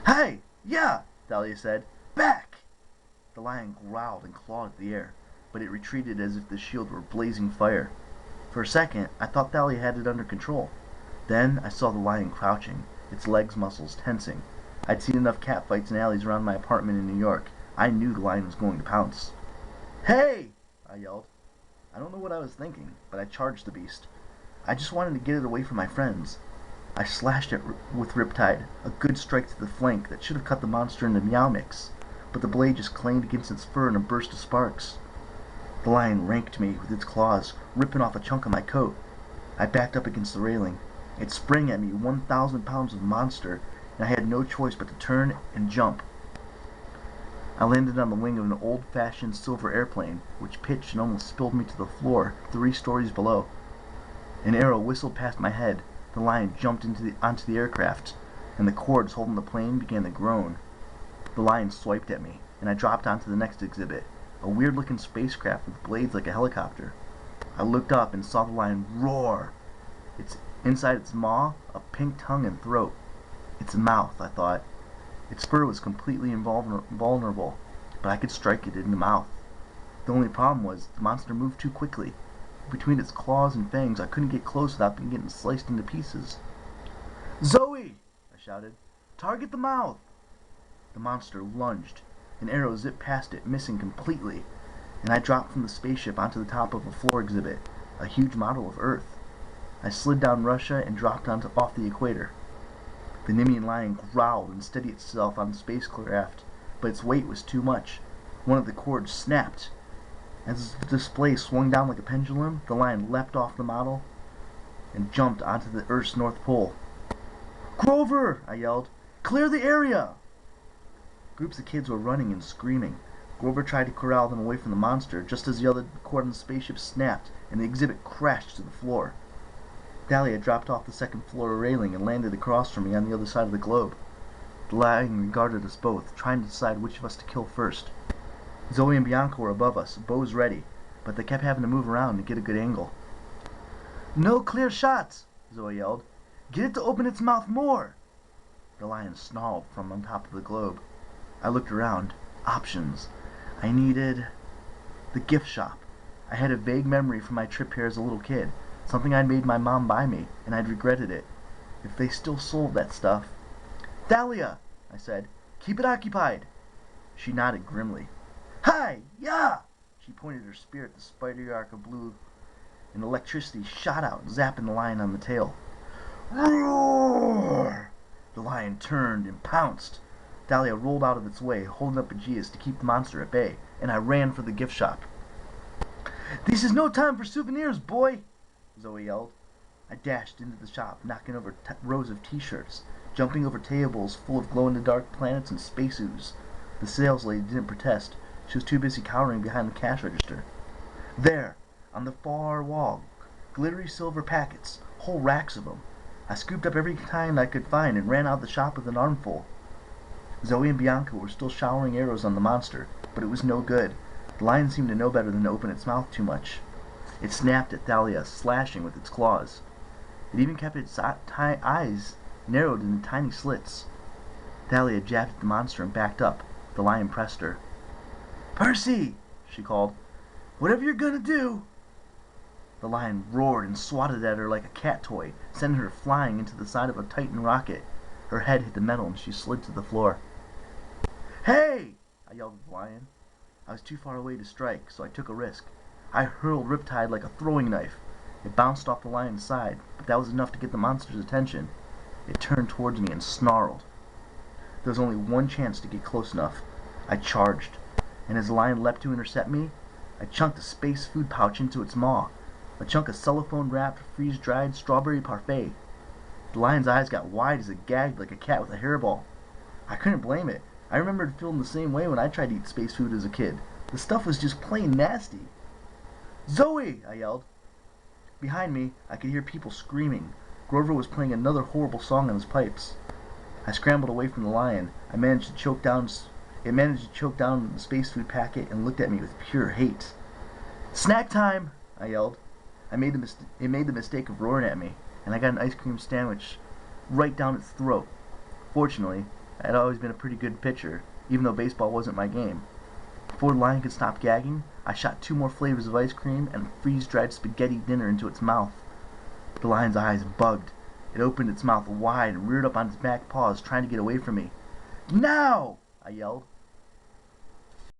"Hey! Yeah!" Dahlia said. "Back!" The lion growled and clawed at the air, but it retreated as if the shield were blazing fire. For a second, I thought Dahlia had it under control. Then I saw the lion crouching, its legs muscles tensing. I'd seen enough catfights in alleys around my apartment in New York. I knew the lion was going to pounce. "Hey!" I yelled. I don't know what I was thinking, but I charged the beast. I just wanted to get it away from my friends. I slashed it with Riptide, a good strike to the flank that should have cut the monster into meow mix, but the blade just clanged against its fur in a burst of sparks. The lion ranked me with its claws, ripping off a chunk of my coat. I backed up against the railing. It sprang at me, 1,000 pounds of monster, and I had no choice but to turn and jump. I landed on the wing of an old-fashioned silver airplane, which pitched and almost spilled me to the floor 3 stories below. An arrow whistled past my head. The lion jumped onto the aircraft, and the cords holding the plane began to groan. The lion swiped at me, and I dropped onto the next exhibit, a weird-looking spacecraft with blades like a helicopter. I looked up and saw the lion roar. Inside its maw, a pink tongue and throat. Its mouth, I thought. Its fur was completely invulnerable, but I could strike it in the mouth. The only problem was the monster moved too quickly. Between its claws and fangs, I couldn't get close without being getting sliced into pieces. "Zoe!" I shouted. "Target the mouth!" The monster lunged. An arrow zipped past it, missing completely, and I dropped from the spaceship onto the top of a floor exhibit, a huge model of Earth. I slid down Russia and dropped off the equator. The Nemean lion growled and steadied itself on the spacecraft, but its weight was too much. One of the cords snapped. As the display swung down like a pendulum, the lion leapt off the model and jumped onto the Earth's North Pole. "Grover!" I yelled. "Clear the area!" Groups of kids were running and screaming. Grover tried to corral them away from the monster just as the other cord on the spaceship snapped and the exhibit crashed to the floor. Dahlia dropped off the second floor railing and landed across from me on the other side of the globe. The lion regarded us both, trying to decide which of us to kill first. Zoe and Bianca were above us, bows ready, but they kept having to move around to get a good angle. "No clear shots!" Zoe yelled. "Get it to open its mouth more!" The lion snarled from on top of the globe. I looked around. Options. I needed the gift shop. I had a vague memory from my trip here as a little kid. Something I'd made my mom buy me, and I'd regretted it. If they still sold that stuff. "Dahlia," I said, "keep it occupied." She nodded grimly. "Hi! Yeah!" She pointed her spear at the spidery arc of blue, and electricity shot out, zapping the lion on the tail. Roar! The lion turned and pounced. Dahlia rolled out of its way, holding up Aegeus to keep the monster at bay, and I ran for the gift shop. "This is no time for souvenirs, boy!" Zoe yelled. I dashed into the shop, knocking over rows of t-shirts, jumping over tables full of glow-in-the-dark planets and space ooze. The sales lady didn't protest. She was too busy cowering behind the cash register. There, on the far wall, glittery silver packets, whole racks of them. I scooped up every kind I could find and ran out of the shop with an armful. Zoe and Bianca were still showering arrows on the monster, but it was no good. The lion seemed to know better than to open its mouth too much. It snapped at Dahlia, slashing with its claws. It even kept its eyes narrowed into tiny slits. Dahlia jabbed at the monster and backed up. The lion pressed her. "Percy!" she called. "Whatever you're gonna do!" The lion roared and swatted at her like a cat toy, sending her flying into the side of a Titan rocket. Her head hit the metal and she slid to the floor. "Hey!" I yelled at the lion. I was too far away to strike, so I took a risk. I hurled Riptide like a throwing knife. It bounced off the lion's side, but that was enough to get the monster's attention. It turned towards me and snarled. There was only one chance to get close enough. I charged, and as the lion leapt to intercept me, I chunked a space food pouch into its maw, a chunk of cellophane-wrapped, freeze-dried strawberry parfait. The lion's eyes got wide as it gagged like a cat with a hairball. I couldn't blame it. I remembered feeling the same way when I tried to eat space food as a kid. The stuff was just plain nasty. "Zoe!" I yelled. Behind me, I could hear people screaming. Grover was playing another horrible song on his pipes. I scrambled away from the lion. It managed to choke down the space food packet and looked at me with pure hate. "Snack time!" I yelled. It made the mistake of roaring at me, and I got an ice cream sandwich right down its throat. Fortunately, I had always been a pretty good pitcher, even though baseball wasn't my game. Before the lion could stop gagging, I shot 2 more flavors of ice cream and a freeze-dried spaghetti dinner into its mouth. The lion's eyes bugged. It opened its mouth wide and reared up on its back paws, trying to get away from me. "Now!" I yelled.